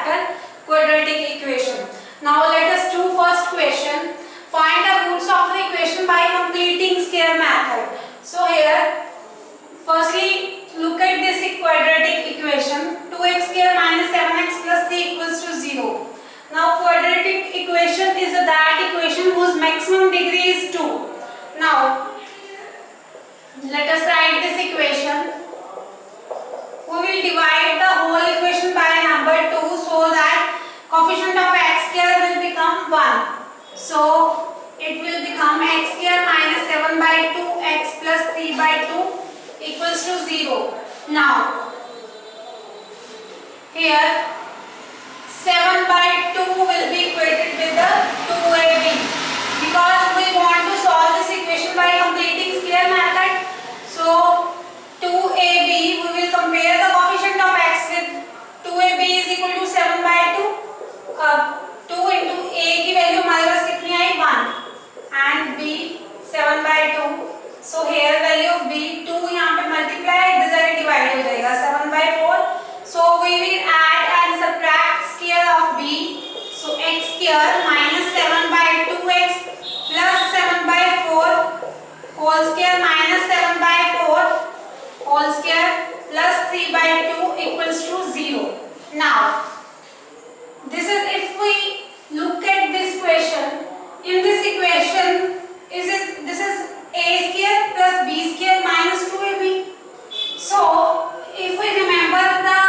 factor quadratic equation. Now let us do first question. Find the roots of the equation by completing square method. So here, firstly, look at this quadratic equation. 2x square minus 7x plus 3 equals to 0. Now quadratic equation is that equation whose maximum degree is 2. Now let us write this equation. We will divide the whole equation by number 2 so that coefficient of x square will become 1. So it will become x square minus 7 by 2 x plus 3 by 2 equals to 0. Now here 7 by 2 will be equated with the 2ab because we want to solve this equation by completing square method. So 2ab, we will compare the coefficient of x with 2ab is equal to 7 by 2. 2 into a की value हमारे पास कितनी आई 1 and b 7 by 2. So here value of b 2 यहाँ पे multiply इधर जाके divide हो जाएगा 7 by 4. So we will add and subtract square of b. So x square minus 7 by 2x plus 7 by 4 whole square minus 7 by 4 whole square plus 3 by 2 equals to 0. Now this is, if we look at this question, in this equation this is a square plus b square minus 2ab. So if we remember the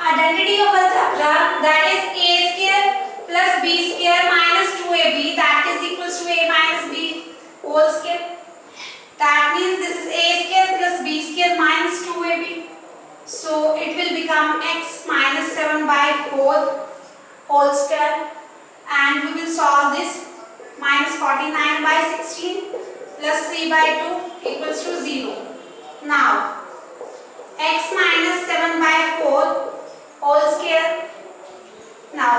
identity of algebra, that is a square plus b square minus 2ab, that is equals to a minus b whole square. That means this is a square plus b square minus 2ab. So it will become x minus 7 by 4 whole square, and we will solve this. Minus 49 by 16 plus 3 by 2 equals to 0. Now x minus 7 by 4 whole square. Now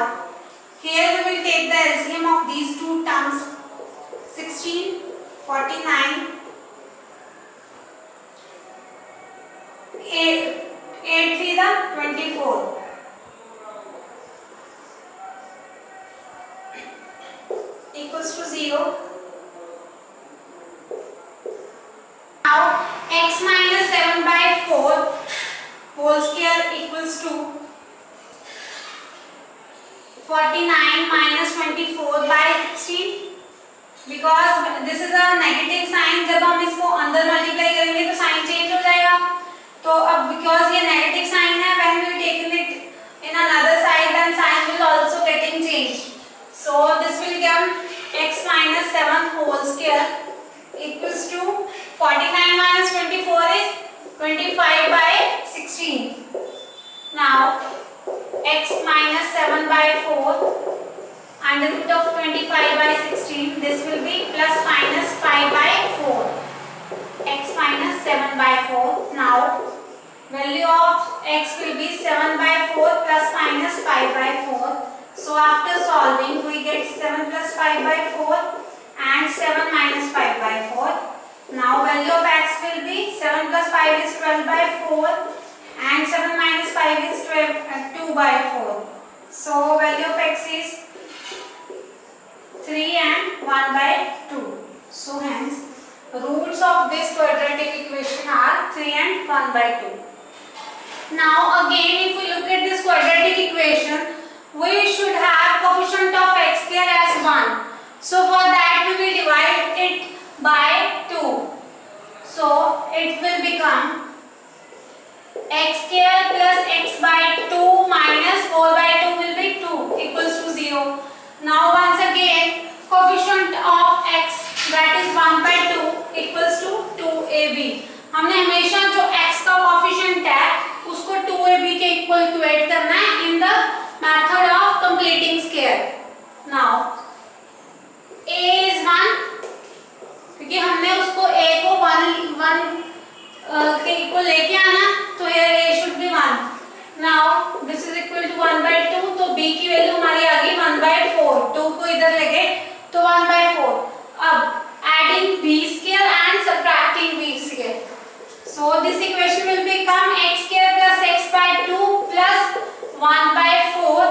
here we will take the LCM of these two terms. 16, 49, 8 3 the 24. Equals to 0. Now x minus 7 by 4 whole square equals to 49 minus 24 by 16. Because this is a negative sign, जब हम इसको अंदर multiply करेंगे तो sign change हो जाएगा. तो अब because ये negative sign है, when we take it in another side, then sign will also getting changed. So this will become x minus 7 whole square equals to 49 minus 24 is 25 by 16. Now x minus 7 by 4 under root of 25 by 16, this will be plus minus 5 by 4. X minus 7 by 4. Now value of x will be 7 by 4 plus minus 5 by 4. So after solving we get 7 plus 5 by 4 and 7 minus 5 by 4. Now value of x will be 7 plus 5 is 12 by 4 and 7 minus 5 is 2 by 4. So value of x is 3 and 1 by 2. So hence roots of this quadratic equation are 3 and 1 by 2. Now again, if we look at this quadratic equation, we should have coefficient of x square as 1. So for that we will divide it by 2. So it will become x square plus x by 2 minus 4 by 2 will be 2 equals to 0. Now once again, coefficient of x, that is 1 by 2 equals to 2ab. हमने हमेशा जो x का coefficient है उसको 2ab के equal equate करना है in the method of completing square. Now a is 1 क्योंकि हमने उसको a को 1 के इक्वल लेके आना, तो here a should be 1. Now this is equal to 1 by 2, तो b की वैल्यू हमारी आ गई 1 by 4. 2 को इधर लेके तो 1 by 4. अब adding b square and subtracting b square. So this equation will become x square plus x by 2 plus 1 by 4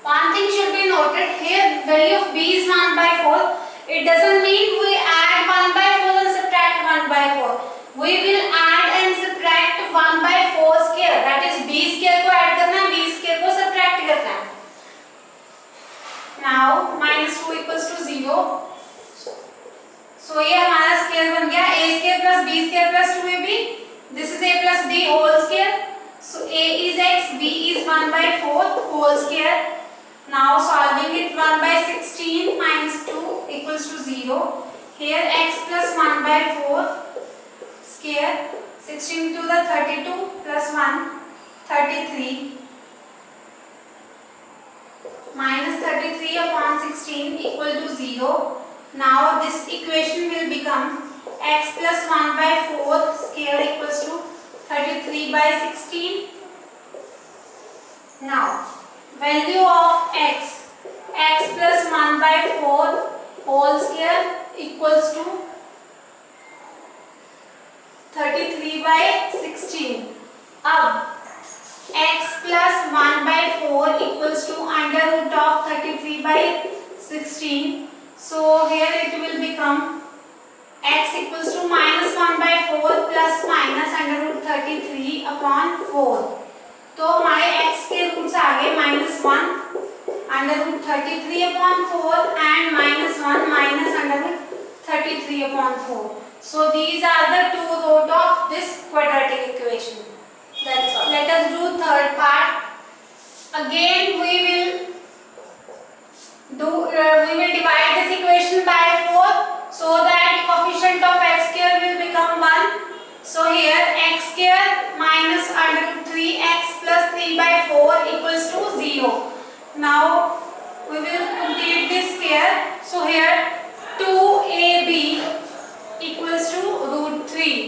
One thing should be noted here, value of b is 1 by 4. It doesn't mean we add 1 by 4 and subtract 1 by 4. We will add and subtract 1 by 4 square. That is b square को add करना है, b square को subtract करना है. Now minus 2 equals to 0. So ये हमारा square बन गया a square plus b square plus 2ab. This is a plus b whole square. So a is x, b is 1 by 4 whole square. Now solving it, 1 by 16 minus 2 equals to 0. Here x plus 1 by 4 square, 16 to the 32 plus 1, 33. Minus 33 upon 16 equal to 0. Now this equation will become x plus 1 by 4 square equals to 33 by 16. Now value of x plus 1 by 4 whole square equals to 33 by 16. अब x plus 1 by 4 equals to under root of 33 by 16. So here it will become x equals to minus 1 by 4 plus minus under root 33 upon 4. तो हमारे x के roots आ गए -1 under root 33 upon 4 and -1 minus under root 33 upon 4. So these are the two roots of this quadratic equation. That's all. Let us do third part. Again we will divide this equation by 4 so that coefficient of x square will become 1. So here x square minus under root 3x plus 3 by 4 equals to 0. Now we will complete this square. So here 2ab equals to root 3.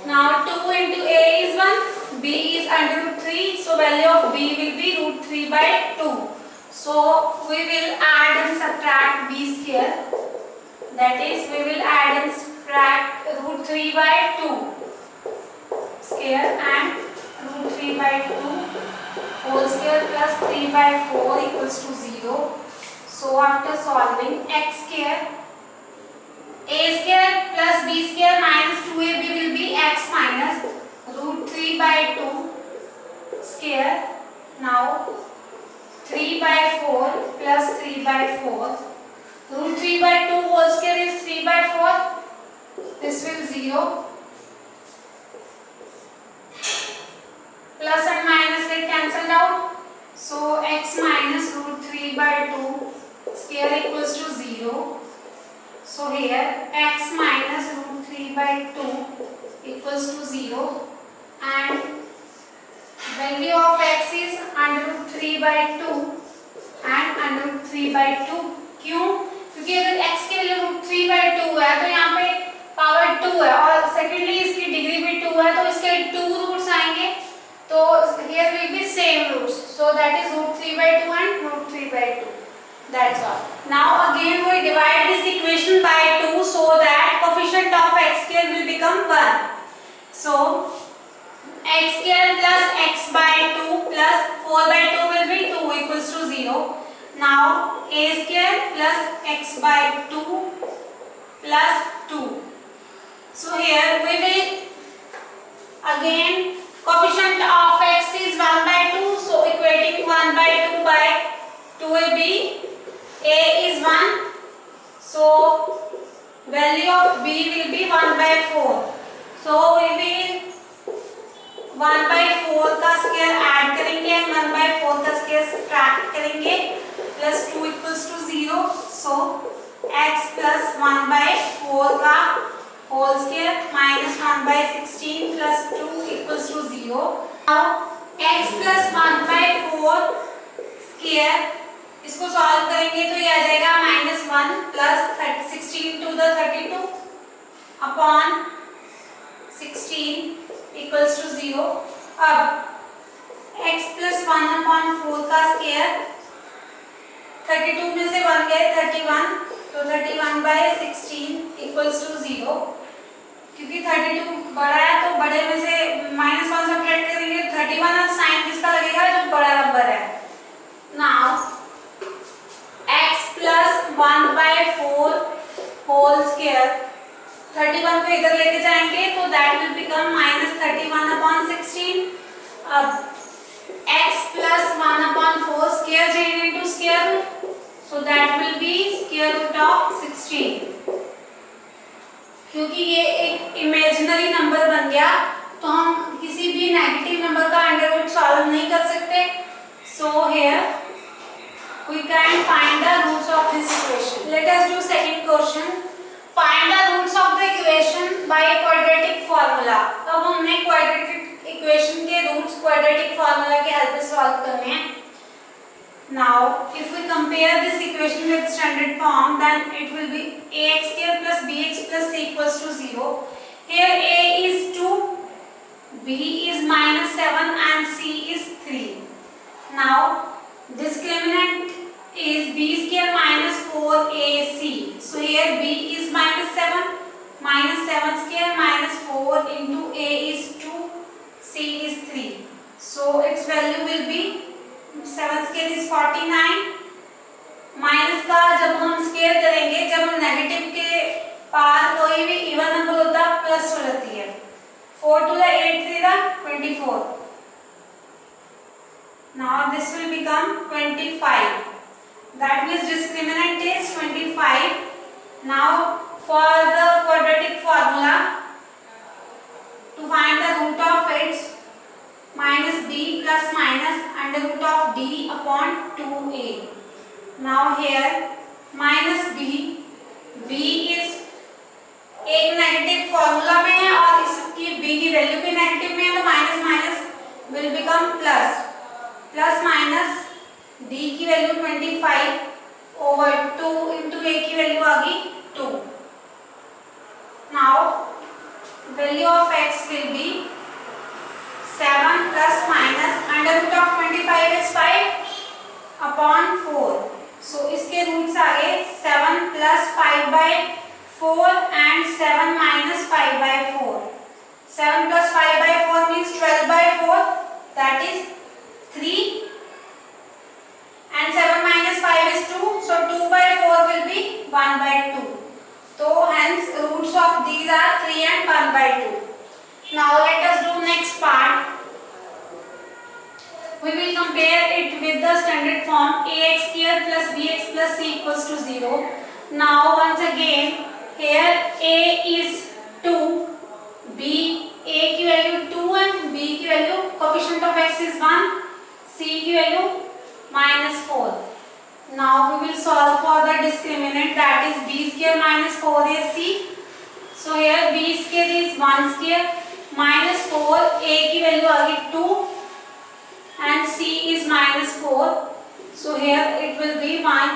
Now 2 into a is 1, b is under root 3. So value of b will be root 3 by 2. So we will add and subtract b square. That is, we will add and subtract root 3 by 2 square and root 3 by 2 whole square plus 3 by 4 equals to 0. So after solving, x square a square plus b square minus 2ab will be x minus root 3 by 2 square. Now 3 by 4 plus 3 by 4. Root 3 by 2 whole square is 3 by 4. This will 0. Plus and minus get cancelled out. So x minus root 3 by 2 square equals to 0. So here x minus root 3 by 2 equals to 0 and value of x is under root 3 by 2 and under root 3 by 2. क्यों? क्योंकि अगर x के लिए root 3 by 2 है तो यहाँ पे power 2 है और सेकेंडली इसकी डिग्री भी 2 है तो इसके 2 रूट्स आएंगे तो here will be same roots. So that is root 3 by 2 and root 3 by 2. That's all. Now again we divide this equation by 2 so that coefficient of x square will become 1. So x square plus x by 2 plus 4 by 2 will be 2 equals to 0. Now a square plus x by 2 plus 2. So here we will again coefficient of x is 1 by 2. So equating 1 by 2 by 2ab. A is 1. So value of b will be 1 by 4. So we will 1 by 4 का square add करेंगे and 1 by 4 का square subtract करेंगे plus 2 equals to 0. So x plus 1 by 4 का whole square minus 1 by 16 plus 2 equals to 0. Now x plus 1 by 4 square इसको solve करेंगे तो ये आ जाएगा -1 plus 16 to the 32 upon 16 equals to 0. अब x plus 1 upon 4 का square 32 में से 1 गए 31 तो 31 by 16 equals to 0. क्योंकि 32 बड़ा है तो बड़े में से -1 सब्ट्रैक्ट करेंगे 31 और साइन किसका लगेगा जो बड़ा नंबर है. Now होल स्क्वायर, 31 को इधर लेके जाएंगे तो दैट विल बिकम -31/16. अब x plus 1/4 square change into square root, so that will be square root of 16. क्योंकि ये एक इमेजिनरी नंबर बन गया तो हम किसी भी नेगेटिव नंबर का अंडर रूट सॉल्व नहीं कर सकते. So here we can find the roots of this equation. Let us do second question. Find the roots of the equation by a quadratic formula. अब हमने quadratic equation के roots quadratic formula के help से solve करने हैं. Now, if we compare this equation with standard form, then it will be ax square plus bx plus c equals to 0. Here a is 2, b is -7 and c is 3. Now, discriminant is b square minus 4ac. So here b is -7 square minus 4 into a is 2, c is 3. So its value will be 7 square is 49. Minus का जब हम square करेंगे, जब हम negative के पार कोई भी even number होता है प्लस हो जाती है. 4 to the 8 3 the 24. Now this will become 25. That means discriminant is 25. Now for the quadratic formula, to find the root of its, minus b plus minus under root of d upon 2a. Now here minus b is एक negative formula में है और इसकी b की value भी negative में है तो minus minus will become plus. Plus minus d की वैल्यू 25 ओवर 2 इंटू a की वैल्यू आ गई 2. Now value of x will be 7 plus minus under root of 25 is 5 upon 4. So इसके रूट्स आ गए 7 plus 5/4 and 7 minus 5/4. 7 plus 5/4 means 12/4, that is 3, and 7 minus 5 is 2, so 2/4 will be 1/2. So hence roots of these are 3 and 1/2. Now let us do next part. We will compare it with the standard form ax square plus bx plus c equals to 0. Now once again here a is 2, a की value 2 and b की value coefficient of x is 1, c की value -4. Now we will solve for the discriminant, that is b square minus 4ac. So here b square is 1 square minus 4, a की value आ गई 2 and c is -4. So here it will be 1,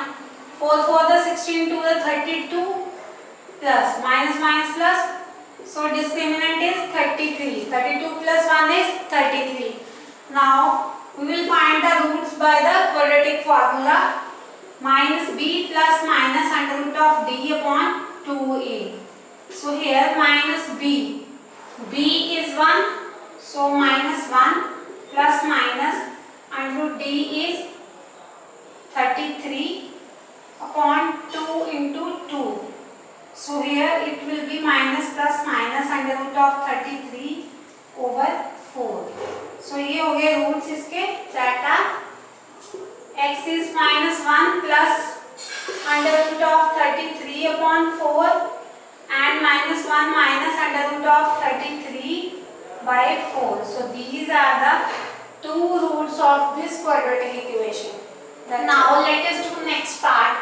4 for the 16 to the 32 plus minus plus. So discriminant is 33. 32 plus 1 is 33. Now we will find the roots by the quadratic formula. Minus b plus minus under root of d upon 2a. So here minus b is 1, so -1 plus minus under root d is 33 upon 2 into 2. So here it will be minus plus minus under root of 33 over 4. So ये हो गए roots इसके, that are x is -1 plus under root of 33 upon 4 and -1 minus under root of 33/4. So these are the two roots of this quadratic equation. Now let us do next part.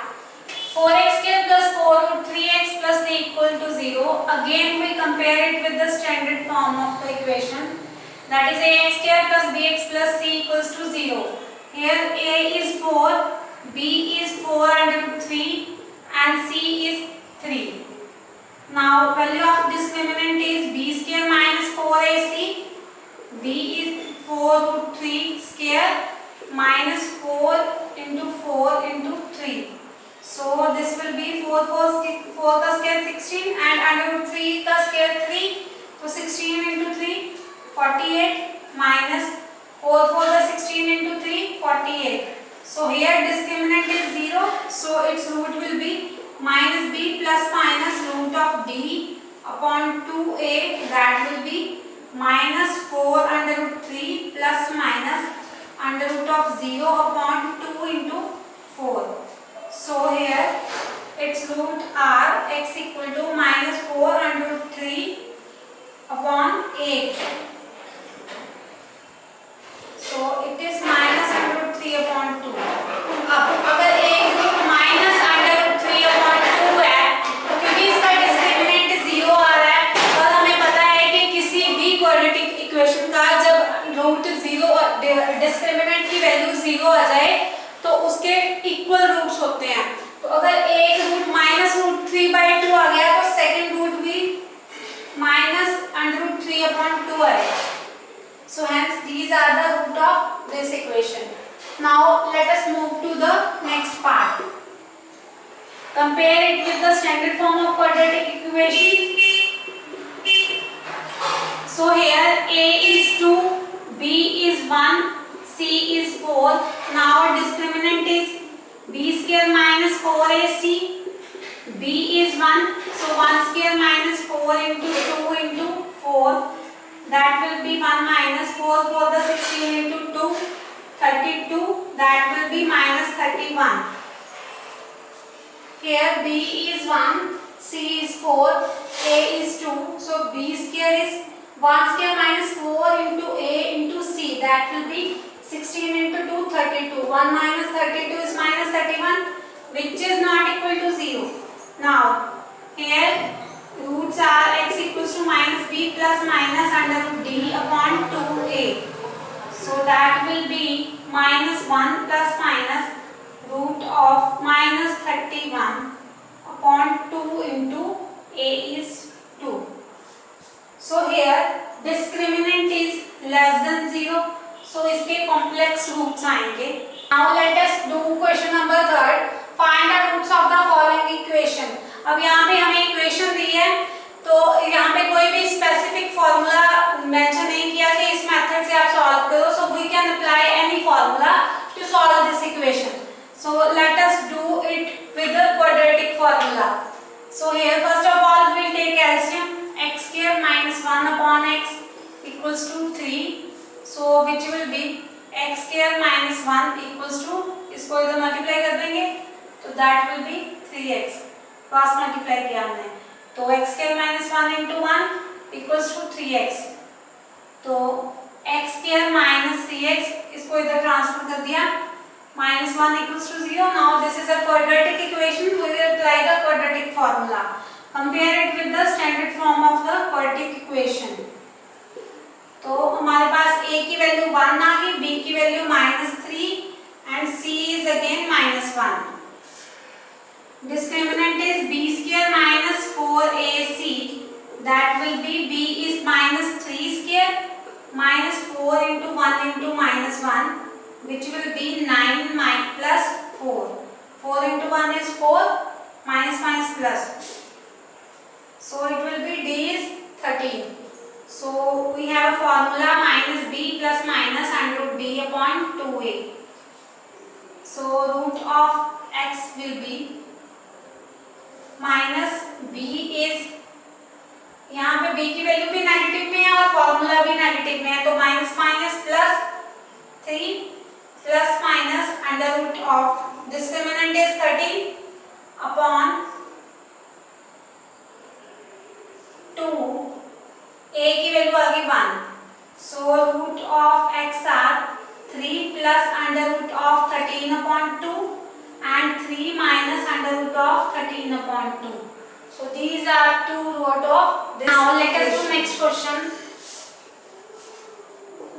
4x square plus 4 root 3x plus 3 equal to 0. Again we compare it with the standard form of the equation, that is ax square plus bx plus c equals to 0. Here a is 4, b is 4 under root 3 and c is 3. Now value of discriminant is b square minus 4ac. b is 4 root 3 square minus 4 into 4 into 3. So this will be 4 का square 16 and under root 3 का square 3. So 16 into 3 48 minus 4 the 16 into 3 48. So here discriminant is 0. So its root will be minus b plus minus root of d upon 2a, that will be minus 4 under root 3 plus minus under root of 0 upon 2 into 4. So here its root are x equal to minus 4 under root 3 upon 8. So it is minus under root 3 upon 2. अब अगर एक root minus under root 3 upon 2 है तो क्योंकि इसका discriminant 0 आ रहा है और हमें पता है कि किसी भी क्वाड्रेटिक इक्वेशन का जब रूट 0 डिस्क्रिमिनेंट की वैल्यू 0 आ जाए तो उसके इक्वल रूट्स होते हैं। तो अगर एक रूट माइनस रूट 3/2 आ गया तो सेकंड रूट भी माइनस अंडर रूट 3 अपॉन 2 आएगा। So hence these are the root of this equation. Now let us move to the next part. Compare it with the standard form of quadratic equation. So here a is 2, b is 1, c is 4. Now discriminant is b square minus 4ac. b is 1, so 1 square minus 4 into 2 into 4. That will be 1 minus 4 for the 16 into 2, 32. That will be minus 31. Here b is 1, c is 4, a is 2. So b square is 1 square minus 4 into a into c. That will be 16 into 2, 32. 1 minus 32 is minus 31, which is not equal to 0. Now here roots are x equals to minus b plus minus under root d upon 2a. So that will be minus 1 plus minus root of minus 31 upon 2 into a is 2. So here discriminant is less than 0. So इसके complex roots आएंगे. Now let us do question number 3. Find the roots of the following equation. अब यहाँ पे हमें equation दी है तो यहाँ पे कोई भी स्पेसिफिक फॉर्मूला मेंशन नहीं किया कि इस मेथड से आप सॉल्व करो. So we can apply any formula to solve this equation. So let us do it with the quadratic formula. So here first of all we will take LCM x square minus 1 upon x equals to 3. So which will be x square minus 1 equals to, इसको इधर multiply कर देंगे तो that will be 3x. Cross multiply किया हमने तो x square minus 1 into 1 equals to 3x. तो x square minus 3x इसको इधर ट्रांसफर कर दिया, minus 1 equals to 0. Now this is a quadratic equation. We will apply the quadratic formula. Compare it with the standard form of the quadratic equation. तो हमारे पास a की value 1 आ गई, b की value -3 and c is again -1. Discriminant is b square minus 4ac. That will be b is -3 square minus 4 into 1 into -1, which will be 9 plus 4. 4 into 1 is 4, minus minus plus. So it will be d is 13. So we have a formula minus b plus minus under root d upon 2a. So root of x will be minus b is, यहाँ पे b की value भी negative में है और formula भी negative में है तो minus minus plus 3 plus minus under root of discriminant is 13 upon 2, a की वैल्यू आ गई 1. So root of x are 3 plus under root of 13 upon 2 and 3 minus under root of 13 upon 2. So these are two root of this. Now let us do next question.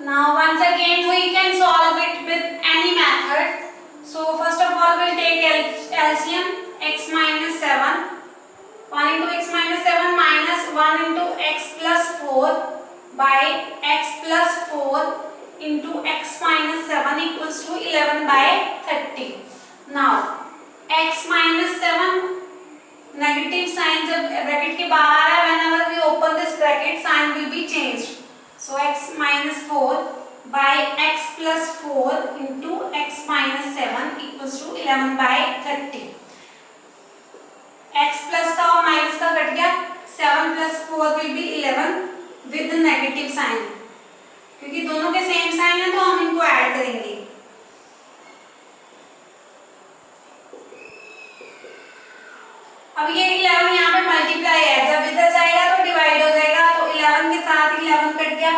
Now once again we can solve it with any method. So first of all we will take LCM x minus 7. 1 into x minus 7 minus 1 into x plus 4 by x plus 4 into x minus 7 equals to 11 by 30. Now x minus 7 negative sign जब bracket के बाहर है, whenever we open this bracket sign will be changed. So x minus 4 by x plus 4 into x minus 7 equals to 11 by 30. x plus का और minus का cut गया, 7 plus 4 will be 11 with negative sign, क्योंकि दोनों के same sign है तो हम इनको ऐड करेंगे। अब ये 11 यहाँ पे मल्टीप्लाई है, जब इधर जाएगा तो डिवाइड हो जाएगा, तो 11 के साथ 11 कट गया,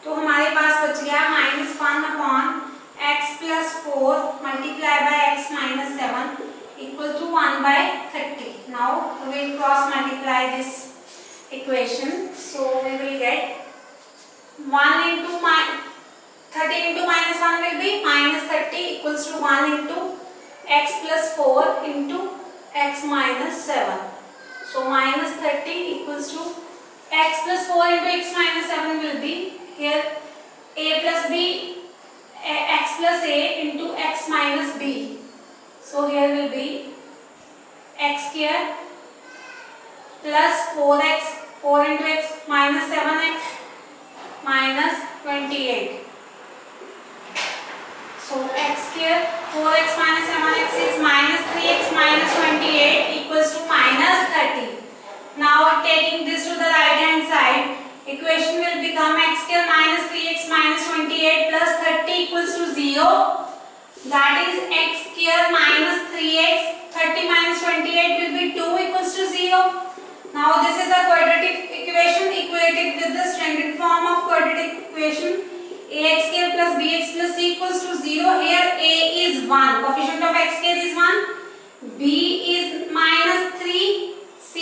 तो हमारे पास बच गया -1 upon x plus 4 multiply by x minus 7 equal to 1/30। Now we will cross multiply this equation, so we will get 1 into 30 into -1 will be -30 equals to 1 into x plus 4 into x minus 7. So -30 equals to x plus 4 into x minus 7 will be here a plus b, x plus a into x minus b. So here will be x square plus 4x, 4 into x minus 7x minus 28. So x square 4x minus 7x is minus 3x minus 28 equals to minus 30. Now taking this to the right hand side, equation will become x square minus 3x minus 28 plus 30 equals to 0. That is x square minus 3x, 30 minus 28 will be 2 equals to 0. Now this is a quadratic equation equated with the standard form of quadratic equation. Ax square plus bx plus c equals to 0. Here a is 1, coefficient of x square is 1, b is minus 3, c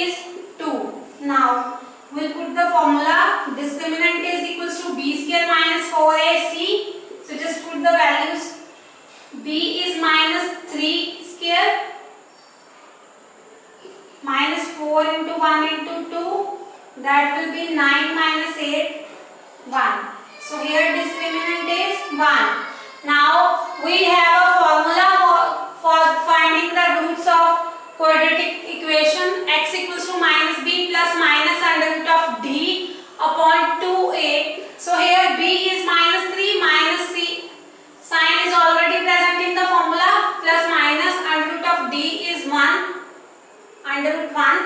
is 2. Now we'll put the formula, discriminant is equals to b square minus 4ac, so just put the values. b is minus 3 square minus 4 into 1 into 2, that will be 9 minus 8, 1. So here discriminant is 1. Now we have a formula for finding the roots of quadratic equation. X equals to minus b plus minus under root of d upon 2a. So here b is minus 3 minus c. Sign is already present in the formula. Plus minus under root of d is 1 under root 1.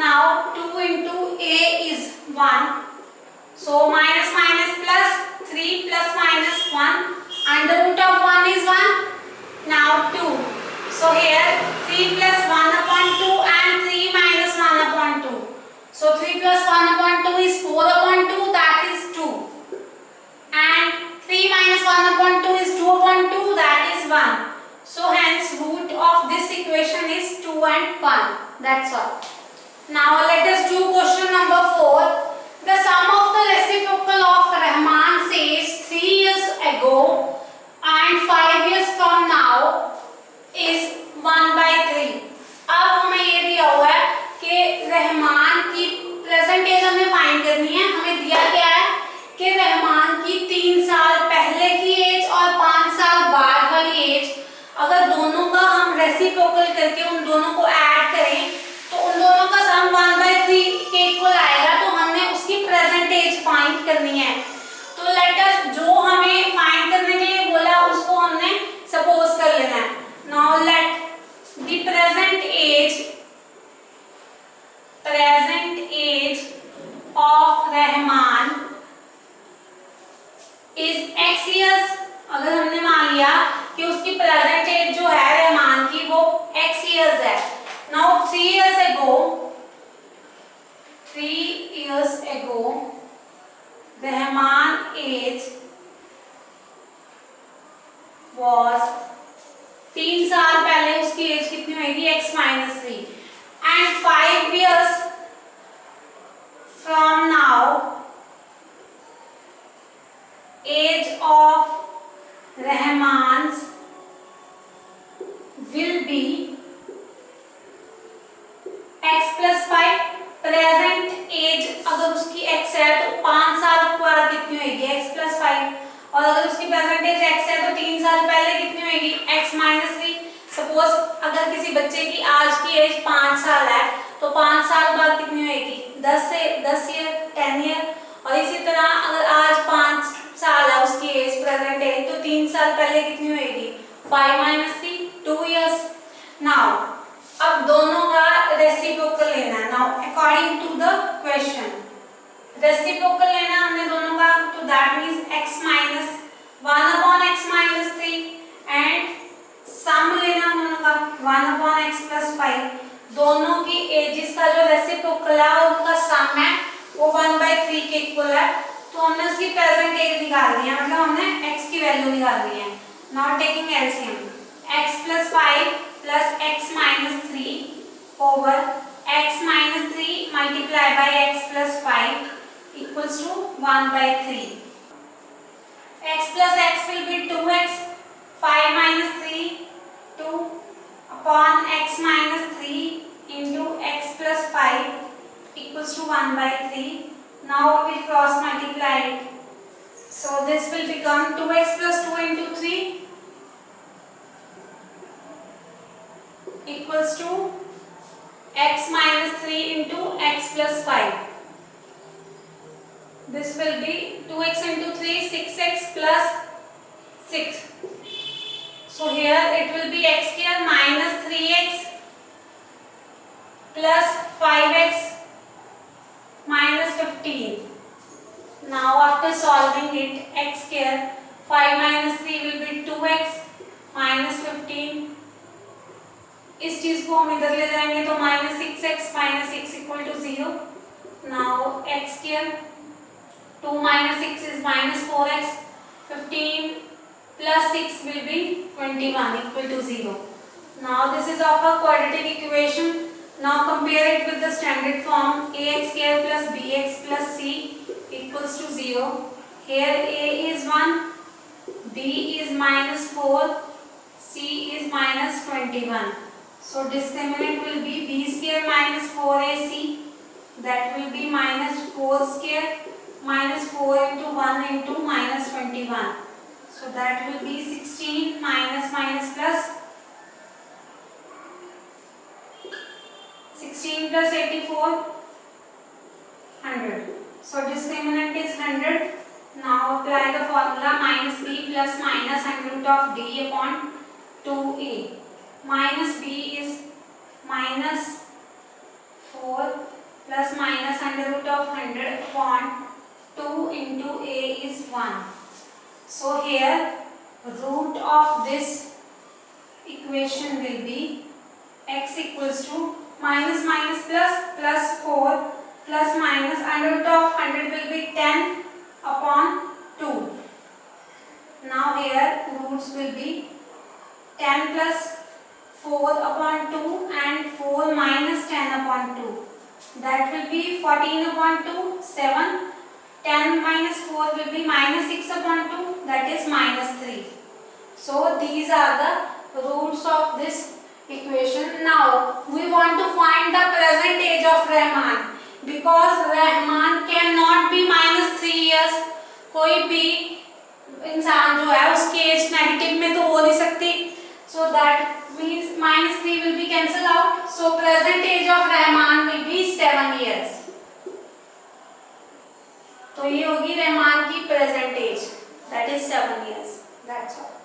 Now 2 into a is 1. So minus minus plus 3 plus minus 1 under root of 1 is 1. Now 2. So here 3 plus 1 upon 2 and 3 minus 1 upon 2. So 3 plus 1 upon 2 is 4 upon 2, that is 2. And 3 minus 1 upon 2 is 2 upon 2, that is 1. So hence root of this equation is 2 and 1. That's all. Now let us do question number 4. The sum of the reciprocal of Rahman says 3 years ago and 5 years from now is 1/3. अब हमें ये दिया हुआ है कि रहमान की present as हमें find करनी है। हमें दिया क्या है कि रहमान की 3 साल पहले की एज और 5 साल बाद वाली एज, अगर दोनों का हम रेसिप्रोकल करके उन दोनों को ऐड करें तो उन दोनों का सम 1/3 के इक्वल आएगा। तो हमने उसकी प्रेजेंट एज फाइंड करनी है। तो लेट अस, जो हमें फाइंड करने के लिए बोला उसको हमने सपोज कर लेना है। Now let the present age of Rahman is x years। अगर हमने मान लिया कि उसकी प्रेजेंट एज जो है रहमान की वो x years है। Now 3 years ago Rahman age was 3 साल पहले उसकी एज कितनी होगी x minus 3 and 5 years from now age of Rahman's will be x plus 5। Present age अगर उसकी x है तो 5 साल बाद कितनी होगी x plus 5, और अगर उसकी प्रेजेंट एज x है तो 3 साल पहले कितनी होगी x minus 3। सपोज अगर किसी बच्चे की आज की एज 5 साल है तो 5 साल बाद कितनी होगी 10 ईयर 10 ईयर। और इसी तरह अगर आज 5 साल है उसकी एज प्रेजेंट एज तो 3 साल पहले कितनी होगी 5 minus 3 2 years। नाउ अब दोनों का रेसिप्रोकल लेना है। Now according to the question reciprocal लेना है हमने दोनों का, तो that means x minus 1/x-3 and sum लेना है दोनों का 1/x+5। दोनों की एजेस का जो रेसिप्रोकल है उनका सम है वो 1/3 के इक्वल है। तो हमने उसकी प्रेजेंट एज निकाल ली है, मतलब हमने x की वैल्यू निकाल ली है। Not taking LCM, x+5 plus x-3 over x-3 multiplied by x+5 equals to 1/3. X plus x will be 2x, 5 minus 3 2 upon x minus 3 into x plus 5 equals to 1/3. Now we will cross multiply it. So this will become 2x plus 2 into 3 equals to x minus 3 into x plus 5. This will be 2x into 3, 6x plus 6. So here it will be x square minus 3x plus 5x minus 15. Now after solving it, x square 5 minus 3 will be 2x minus 15. इस चीज को हम इधर ले जाएंगे तो minus 6x minus 6 equal to 0. Now x square 2 minus 6 is minus 4x. 15 plus 6 will be 21 equal to 0. Now this is of a quadratic equation. Now compare it with the standard form ax square plus bx plus c equals to 0. Here a is 1, b is minus 4, c is minus 21. So discriminant will be b square minus 4ac, that will be minus 4 square minus 4 into 1 into minus 21. So that will be 16 minus minus plus 16 plus 84 100. So discriminant is 100. Now apply the formula minus b plus minus under root of d upon 2a. Minus b is minus 4 plus minus under root of 100 upon 2 into a is 1. So here root of this equation will be x equals to minus minus plus 4 plus minus under root of 100 will be 10 upon 2. Now here roots will be 10 plus 4 upon 2 and 4 minus 10 upon 2. That will be 14 upon 2, 7. 10 minus 4 will be minus 6 upon 2, that is minus 3. So these are the roots of this equation. Now we want to find the present age of Rahman, because Rahman cannot be minus 3 years. कोई भी इंसान जो है उसकी as negative में तो हो नहीं सकती. So that means minus 3 will be cancelled out. So present age of Rahman will be 7 years. तो ये होगी रहमान की present age, that is 7 years. That's all.